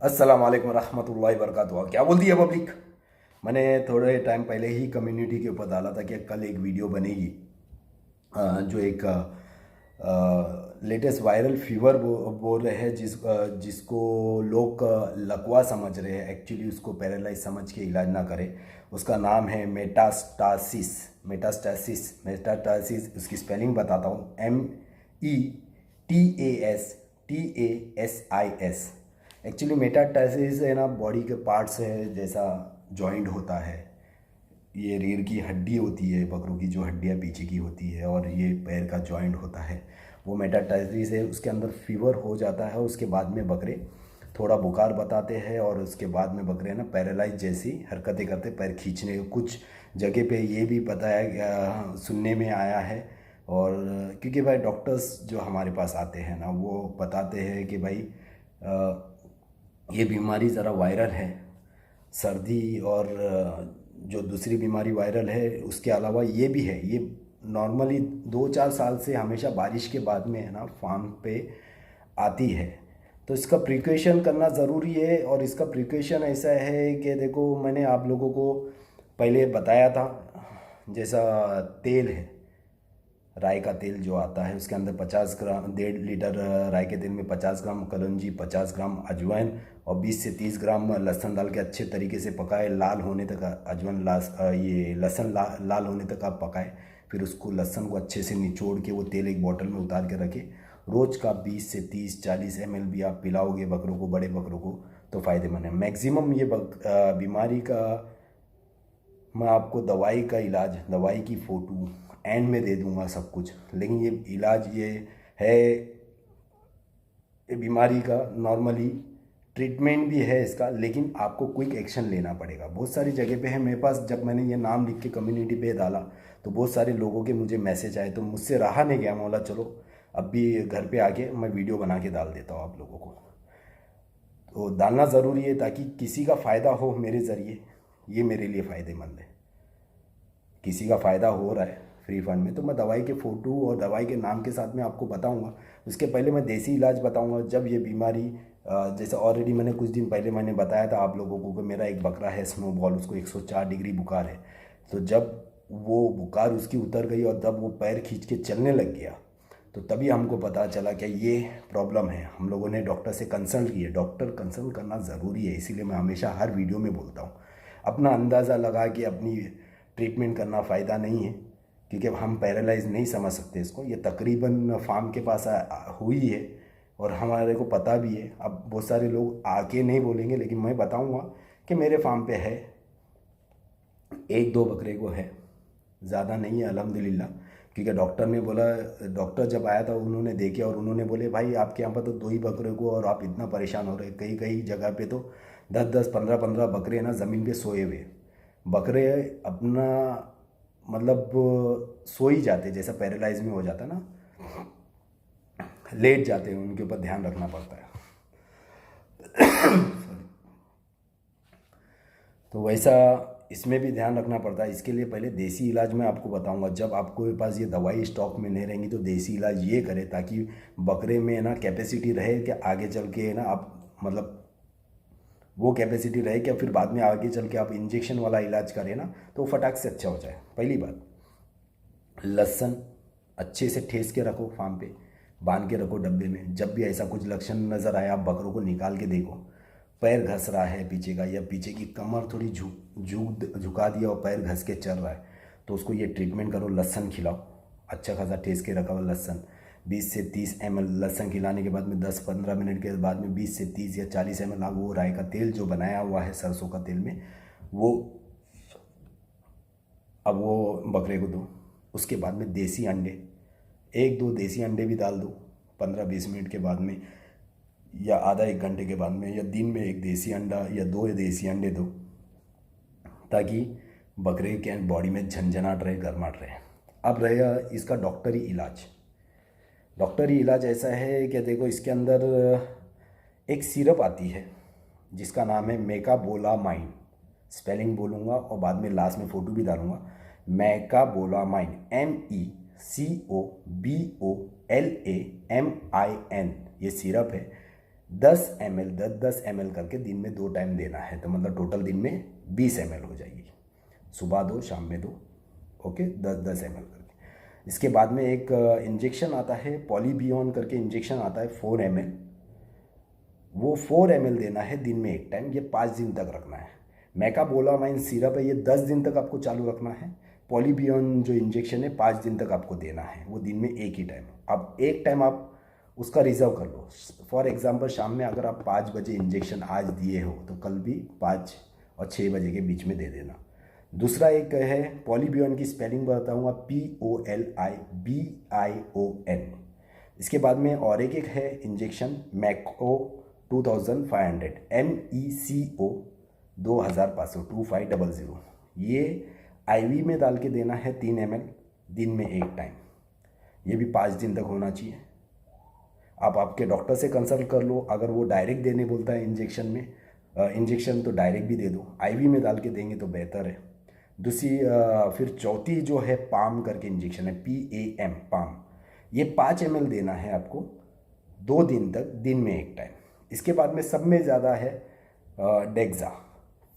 अस्सलाम वालेकुम रहमतुल्लाहि वबरकातुहू। क्या बोल दिया पब्लिक। मैंने थोड़े टाइम पहले ही कम्युनिटी के ऊपर डाला था कि कल एक वीडियो बनेगी, जो एक लेटेस्ट वायरल फीवर बोल रहे हैं, जिसको लोग लकवा समझ रहे हैं। एक्चुअली उसको पैरालाइज समझ के इलाज ना करें। उसका नाम है मेटास्टासिस। मेटास्टासिस उसकी स्पेलिंग बताता हूँ। METASTASIS। एक्चुअली मेटास्टासिस है ना, बॉडी के पार्ट्स है जैसा जॉइंट होता है। ये रीढ़ की हड्डी होती है, बकरों की जो हड्डियाँ पीछे की होती है, और ये पैर का जॉइंट होता है, वो मेटास्टासिस है। उसके अंदर फीवर हो जाता है। उसके बाद में बकरे थोड़ा बुखार बताते हैं, और उसके बाद में बकरे ना पैरालाइज जैसी हरकतें करते, पैर खींचने। कुछ जगह पे ये भी पता है, सुनने में आया है। और क्योंकि भाई डॉक्टर्स जो हमारे पास आते हैं ना, वो बताते हैं कि भाई ये बीमारी ज़रा वायरल है। सर्दी और जो दूसरी बीमारी वायरल है, उसके अलावा ये भी है। ये नॉर्मली 2-4 साल से हमेशा बारिश के बाद में है ना फार्म पे आती है। तो इसका प्रिकॉशन करना ज़रूरी है। और इसका प्रिकॉशन ऐसा है कि देखो, मैंने आप लोगों को पहले बताया था, जैसा तेल है, राई का तेल जो आता है, उसके अंदर 50 ग्राम, 1.5 लीटर राई के तेल में 50 ग्राम कलौंजी, 50 ग्राम अजवाइन और 20 से 30 ग्राम लहसुन डाल के अच्छे तरीके से पकाए, लाल होने तक। अजवाइन ये लहसुन लाल होने तक आप पकाए। फिर उसको लहसुन को अच्छे से निचोड़ के वो तेल एक बोतल में उतार के रखे। रोज़ का 20 से 30-40 ml भी आप पिलाओगे बकरों को, बड़े बकरों को, तो फ़ायदेमंद है। मैक्सिमम ये बीमारी का मैं आपको दवाई का इलाज, दवाई की फ़ोटो एंड में दे दूंगा सब कुछ। लेकिन ये इलाज ये है, ये बीमारी का नॉर्मली ट्रीटमेंट भी है इसका, लेकिन आपको क्विक एक्शन लेना पड़ेगा। बहुत सारी जगह पे है मेरे पास। जब मैंने ये नाम लिख के कम्युनिटी पे डाला तो बहुत सारे लोगों के मुझे मैसेज आए, तो मुझसे रहा नहीं गया। बोला चलो अब भी घर पे आके मैं वीडियो बना के डाल देता हूँ आप लोगों को। तो डालना ज़रूरी है ताकि किसी का फ़ायदा हो मेरे ज़रिए। ये मेरे लिए फ़ायदेमंद है। किसी का फ़ायदा हो रहा है फ्री फंड में, तो मैं दवाई के फ़ोटो और दवाई के नाम के साथ में आपको बताऊंगा। उसके पहले मैं देसी इलाज बताऊंगा। जब ये बीमारी जैसे ऑलरेडी मैंने कुछ दिन पहले मैंने बताया था आप लोगों को कि मेरा एक बकरा है स्नोबॉल, उसको 104 डिग्री बुखार है। तो जब वो बुखार उसकी उतर गई और तब वो पैर खींच के चलने लग गया, तो तभी हमको पता चला कि ये प्रॉब्लम है। हम लोगों ने डॉक्टर से कंसल्ट किया। डॉक्टर कंसल्ट करना ज़रूरी है, इसीलिए मैं हमेशा हर वीडियो में बोलता हूँ। अपना अंदाज़ा लगा के अपनी ट्रीटमेंट करना फ़ायदा नहीं है, क्योंकि हम पैरालाइज नहीं समझ सकते इसको। ये तकरीबन फार्म के पास हुई है और हमारे को पता भी है। अब बहुत सारे लोग आके नहीं बोलेंगे, लेकिन मैं बताऊंगा कि मेरे फार्म पे है, 1-2 बकरे को है, ज़्यादा नहीं है अल्हम्दुलिल्लाह। क्योंकि डॉक्टर ने बोला, डॉक्टर जब आया था उन्होंने देखे और उन्होंने बोले भाई आपके यहाँ पर तो 2 ही बकरे को और आप इतना परेशान हो रहे। कई कई जगह पे तो 10-10, 15-15 बकरे ना ज़मीन पे सोए हुए। बकरे अपना मतलब सो ही जाते, जैसा पैरालाइज में हो जाता ना, लेट जाते हैं। उनके ऊपर ध्यान रखना पड़ता है। तो वैसा इसमें भी ध्यान रखना पड़ता है। इसके लिए पहले देसी इलाज मैं आपको बताऊंगा। जब आपको पास ये दवाई स्टॉक में नहीं रहेंगी तो देसी इलाज ये करें, ताकि बकरे में ना कैपेसिटी रहे कि आगे चल के ना आप मतलब वो कैपेसिटी रहे कि फिर बाद में आगे चल के आप इंजेक्शन वाला इलाज करें ना, तो फटाक से अच्छा हो जाए। पहली बात, लहसुन अच्छे से ठेस के रखो, फार्म पे बांध के रखो डब्बे में। जब भी ऐसा कुछ लक्षण नज़र आए, आप बकरों को निकाल के देखो, पैर घस रहा है पीछे का, या पीछे की कमर थोड़ी झुका दिया और पैर घस के चल रहा है, तो उसको ये ट्रीटमेंट करो। लहसुन खिलाओ, अच्छा खासा ठेस के रखा हुआ लहसुन। 20 से 30 ml लहसुन खिलाने के बाद में 10-15 मिनट के बाद में 20 से 30 या 40 ml आप वो राई का तेल जो बनाया हुआ है सरसों का तेल में, वो अब वो बकरे को दो। उसके बाद में देसी अंडे, 1-2 देसी अंडे भी डाल दो 15-20 मिनट के बाद में, या आधा 1 घंटे के बाद में, या दिन में 1 देसी अंडा या 2 देसी अंडे दो, ताकि बकरे के बॉडी में झंझनाट रहे, गर्माहट रहे। अब रहेगा इसका डॉक्टरी इलाज। डॉक्टरी इलाज ऐसा है कि देखो, इसके अंदर एक सिरप आती है जिसका नाम है मेकाबोलामाइन। स्पेलिंग बोलूँगा और बाद में लास्ट में फ़ोटो भी डालूँगा। मेकाबोलामाइन, MECOBOLAMIN, ये सिरप है। 10 ml 10 ml करके दिन में 2 टाइम देना है। तो मतलब टोटल दिन में 20 ml हो जाएगी, सुबह 2 शाम में 2। ओके, 10 ml करके। इसके बाद में एक इंजेक्शन आता है पॉलीबियन करके, इंजेक्शन आता है 4 ml। वो 4 ml देना है दिन में 1 टाइम। ये 5 दिन तक रखना है। मैकाबोलामाइन सिरप है, ये 10 दिन तक आपको चालू रखना है। पॉलीबियन जो इंजेक्शन है 5 दिन तक आपको देना है, वो दिन में 1 ही टाइम। अब 1 टाइम आप उसका रिजर्व कर लो। फॉर एग्जांपल शाम में अगर आप 5 बजे इंजेक्शन आज दिए हो तो कल भी 5 और 6 बजे के बीच में दे देना। दूसरा एक है पॉलीबियन की स्पेलिंग बताऊँगा, POLIBION। इसके बाद में और एक है इंजेक्शन मैको 2500, MECO 2500 2500। ये IV में डाल के देना है 3 ml दिन में 1 टाइम। ये भी 5 दिन तक होना चाहिए। आप आपके डॉक्टर से कंसल्ट कर लो, अगर वो डायरेक्ट देने बोलता है इंजेक्शन तो डायरेक्ट भी दे दो, IV में डाल के देंगे तो बेहतर है। दूसरी फिर चौथी जो है पाम करके इंजेक्शन है, PAM पाम। ये 5 ml देना है आपको 2 दिन तक, दिन में 1 टाइम। इसके बाद में सब में ज़्यादा है डेक्सा,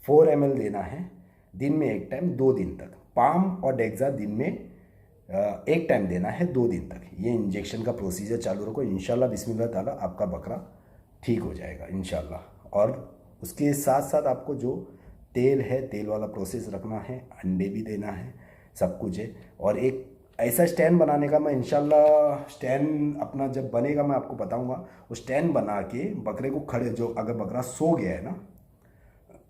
4 ml देना है दिन में 1 टाइम 2 दिन तक। पाम और डेक्सा दिन में 1 टाइम देना है 2 दिन तक। ये इंजेक्शन का प्रोसीजर चालू रखो, इंशाल्लाह बिस्मिल्लाह ताला आपका बकरा ठीक हो जाएगा इंशाल्लाह। और उसके साथ साथ आपको जो तेल है, तेल वाला प्रोसेस रखना है, अंडे भी देना है, सब कुछ है। और एक ऐसा स्टैंड बनाने का, मैं इंशाल्लाह स्टैंड अपना जब बनेगा मैं आपको बताऊंगा। वो स्टैंड बना के बकरे को खड़े, जो अगर बकरा सो गया है ना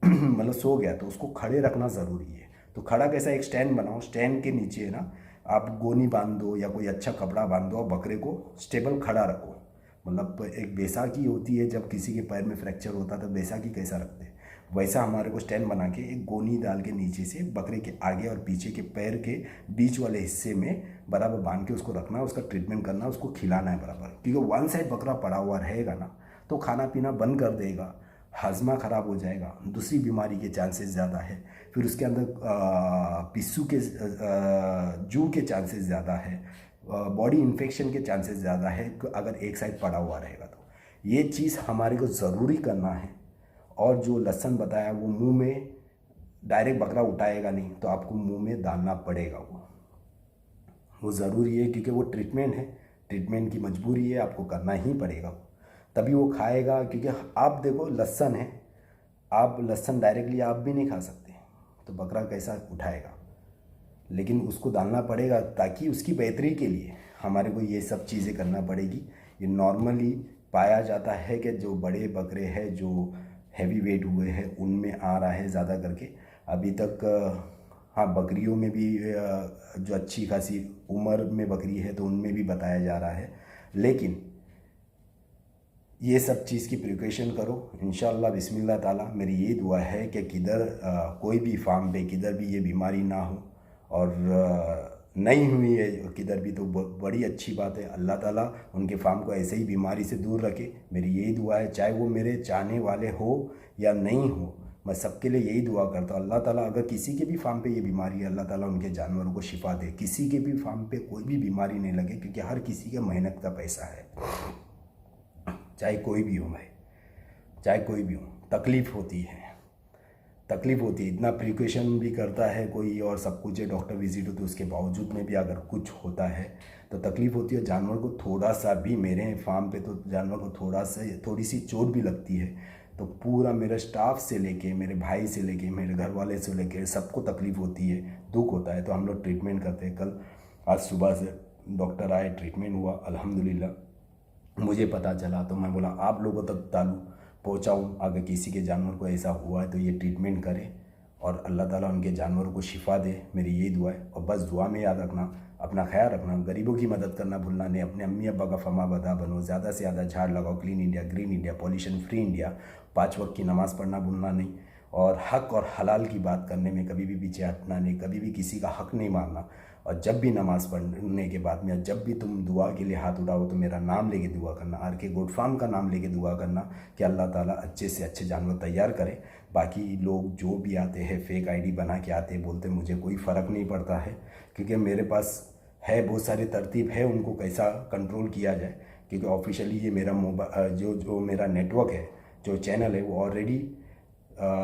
मतलब सो गया तो उसको खड़े रखना ज़रूरी है। तो खड़ा कैसा, एक स्टैंड बनाओ, स्टैंड के नीचे है ना आप गोनी बांध दो या कोई अच्छा कपड़ा बांध दो और बकरे को स्टेबल खड़ा रखो। मतलब एक बैसाखी होती है, जब किसी के पैर में फ्रैक्चर होता है तो बैसाखी कैसा रखते हैं, वैसा हमारे को स्टैंड बना के एक गोनी डाल के नीचे से बकरे के आगे और पीछे के पैर के बीच वाले हिस्से में बराबर बांध के उसको रखना है, उसका ट्रीटमेंट करना है, उसको खिलाना है बराबर। क्योंकि वन साइड बकरा पड़ा हुआ रहेगा ना तो खाना पीना बंद कर देगा, हाजमा ख़राब हो जाएगा, दूसरी बीमारी के चांसेस ज़्यादा है। फिर उसके अंदर पिस्सू के जू के चांसेस ज़्यादा है, बॉडी इन्फेक्शन के चांसेस ज़्यादा है अगर एक साइड पड़ा हुआ रहेगा। तो ये चीज़ हमारे को ज़रूरी करना है। और जो लहसुन बताया वो मुंह में डायरेक्ट बकरा उठाएगा नहीं, तो आपको मुंह में डालना पड़ेगा। वो ज़रूरी है क्योंकि वो ट्रीटमेंट है, ट्रीटमेंट की मजबूरी है, आपको करना ही पड़ेगा, तभी वो खाएगा। क्योंकि आप देखो लहसुन है, आप लहसुन डायरेक्टली आप भी नहीं खा सकते, तो बकरा कैसा उठाएगा, लेकिन उसको डालना पड़ेगा ताकि उसकी बेहतरी के लिए हमारे को ये सब चीज़ें करना पड़ेगी। ये नॉर्मली पाया जाता है कि जो बड़े बकरे हैं जो हैवी वेट हुए हैं उनमें आ रहा है ज़्यादा करके अभी तक। हाँ, बकरियों में भी जो अच्छी खासी उम्र में बकरी है तो उनमें भी बताया जा रहा है। लेकिन ये सब चीज़ की प्रिकॉशन करो इंशाल्लाह बिस्मिल्लाह ताला। मेरी ये दुआ है कि किधर कोई भी फार्म पे किधर भी ये बीमारी ना हो, और नहीं हुई है किधर भी तो बड़ी अच्छी बात है। अल्लाह ताला उनके फार्म को ऐसे ही बीमारी से दूर रखे, मेरी यही दुआ है। चाहे वो मेरे चाहने वाले हो या नहीं हो, मैं सबके लिए यही दुआ करता हूँ। अल्लाह ताला अगर किसी के भी फार्म पे ये बीमारी है, अल्लाह ताला उनके जानवरों को शिफा दे। किसी के भी फार्म पे कोई भी बीमारी नहीं लगे, क्योंकि हर किसी का मेहनत का पैसा है, चाहे कोई भी हो भाई, चाहे कोई भी हो। तकलीफ़ होती है, तकलीफ़ होती है, इतना प्रिकॉशन भी करता है कोई और सब कुछ है, डॉक्टर विजिट हो, तो उसके बावजूद में भी अगर कुछ होता है तो तकलीफ़ होती है। जानवर को थोड़ा सा भी, मेरे फार्म पे तो जानवर को थोड़ी सी चोट भी लगती है तो पूरा मेरे स्टाफ से लेके, मेरे भाई से लेके, मेरे घर वाले से लेके सबको तकलीफ़ होती है, दुख होता है। तो हम लोग ट्रीटमेंट करते हैं। कल आज सुबह से डॉक्टर आए, ट्रीटमेंट हुआ अल्हम्दुलिल्लाह। मुझे पता चला तो मैं बोला आप लोगों तक तालु पहुँचाऊँ, अगर किसी के जानवर को ऐसा हुआ है तो ये ट्रीटमेंट करें और अल्लाह ताला उनके जानवरों को शिफा दे, मेरी यही दुआ है। और बस दुआ में याद रखना, अपना ख्याल रखना, गरीबों की मदद करना भूलना नहीं, अपने अम्मी अब्बा का फमा बदा बनो, ज़्यादा से ज़्यादा झाड़ लगाओ, clean India, green India, pollution free India, 5 वक्त की नमाज़ पढ़ना भूलना नहीं, और हक और हलाल की बात करने में कभी भी पीछे हटना नहीं, कभी भी किसी का हक नहीं मारना। और जब भी नमाज़ पढ़ने के बाद में जब भी तुम दुआ के लिए हाथ उठाओ तो मेरा नाम लेके दुआ करना, RK गोट फार्म का नाम लेके दुआ करना कि अल्लाह ताला अच्छे से अच्छे जानवर तैयार करे। बाकी लोग जो भी आते हैं फेक ID बना के आते, बोलते मुझे कोई फ़र्क नहीं पड़ता है, क्योंकि मेरे पास है बहुत सारी तरतीब है उनको कैसा कंट्रोल किया जाए। क्योंकि ऑफिशियली ये मेरा जो मेरा नेटवर्क है, जो चैनल है, वो ऑलरेडी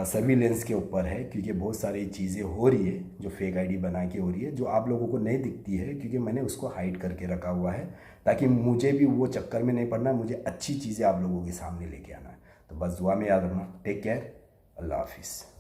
सर्विलेंस के ऊपर है, क्योंकि बहुत सारी चीज़ें हो रही है जो फेक आईडी बना के हो रही है, जो आप लोगों को नहीं दिखती है, क्योंकि मैंने उसको हाइड करके रखा हुआ है, ताकि मुझे भी वो चक्कर में नहीं पड़ना, मुझे अच्छी चीज़ें आप लोगों के सामने लेके आना है। तो बस दुआ में याद रखना। Take care. अल्लाह हाफिज़।